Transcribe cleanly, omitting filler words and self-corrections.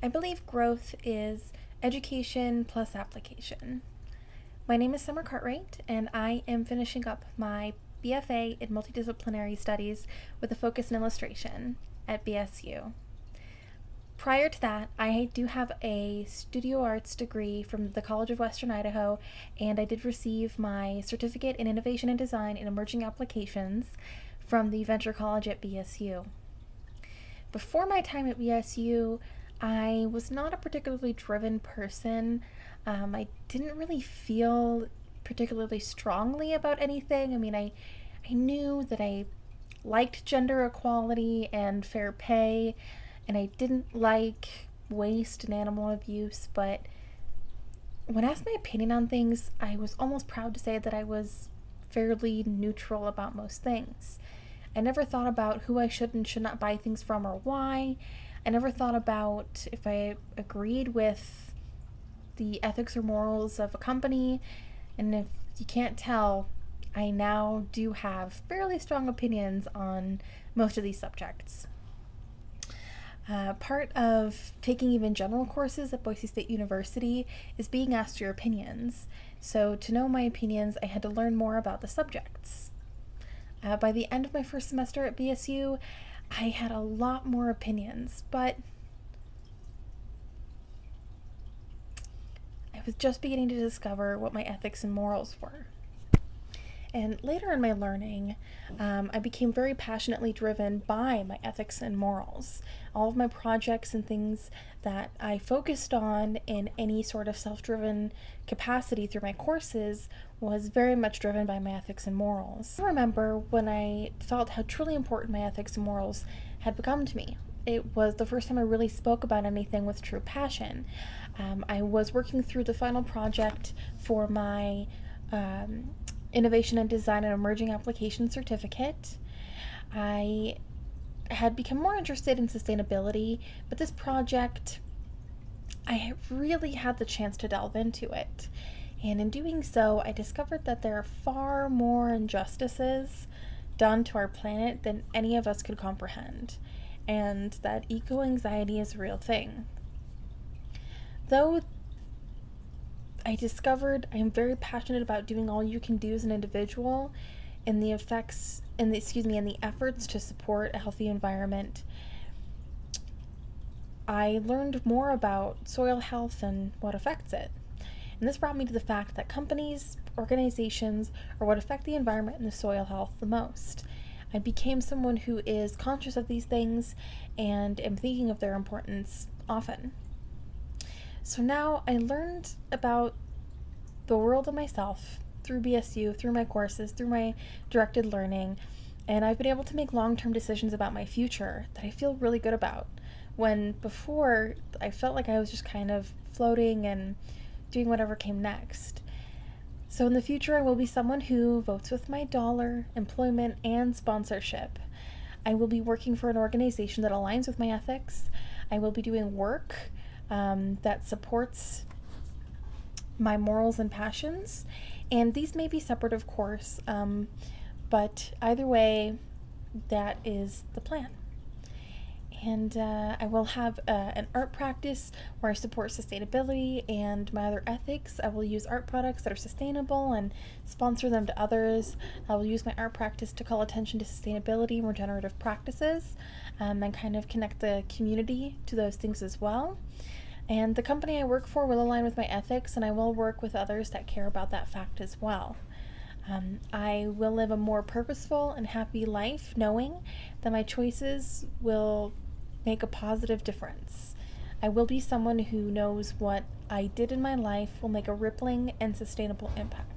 I believe growth is education plus application. My name is Summer Cartwright, and I am finishing up my BFA in Multidisciplinary Studies with a focus in illustration at BSU. Prior to that, I do have a studio arts degree from the College of Western Idaho, and I did receive my certificate in innovation and design in emerging applications from the Venture College at BSU. Before my time at BSU, I was not a particularly driven person. I didn't really feel particularly strongly about anything. I knew that I liked gender equality and fair pay, and I didn't like waste and animal abuse, but when asked my opinion on things, I was almost proud to say that I was fairly neutral about most things. I never thought about who I should and should not buy things from or why. I never thought about if I agreed with the ethics or morals of a company. And if you can't tell, I now do have fairly strong opinions on most of these subjects. Part of taking even general courses at Boise State University is being asked your opinions. So to know my opinions, I had to learn more about the subjects. By the end of my first semester at BSU, I had a lot more opinions, but I was just beginning to discover what my ethics and morals were. And later in my learning, I became very passionately driven by my ethics and morals. All of my projects and things that I focused on in any sort of self-driven capacity through my courses was very much driven by my ethics and morals. I remember when I felt how truly important my ethics and morals had become to me. It was the first time I really spoke about anything with true passion. I was working through the final project for my Innovation and Design and Emerging Application Certificate. I had become more interested in sustainability, but this project, I really had the chance to delve into it. And in doing so, I discovered that there are far more injustices done to our planet than any of us could comprehend, and that eco-anxiety is a real thing. Though I discovered I am very passionate about doing all you can do as an individual in the efforts to support a healthy environment, I learned more about soil health and what affects it. And this brought me to the fact that companies, organizations are what affect the environment and the soil health the most. I became someone who is conscious of these things and am thinking of their importance often. So now I learned about the world and myself through BSU, through my courses, through my directed learning, and I've been able to make long-term decisions about my future that I feel really good about, when before I felt like I was just kind of floating and doing whatever came next. So in the future, I will be someone who votes with my dollar, employment, and sponsorship. I will be working for an organization that aligns with my ethics. I will be doing work that supports my morals and passions, and these may be separate, of course, but either way, that is the plan. And I will have an art practice where I support sustainability and my other ethics. I will use art products that are sustainable and sponsor them to others. I will use my art practice to call attention to sustainability and regenerative practices, and kind of connect the community to those things as well. And the company I work for will align with my ethics, and I will work with others that care about that fact as well. I will live a more purposeful and happy life knowing that my choices will make a positive difference. I will be someone who knows what I did in my life will make a rippling and sustainable impact.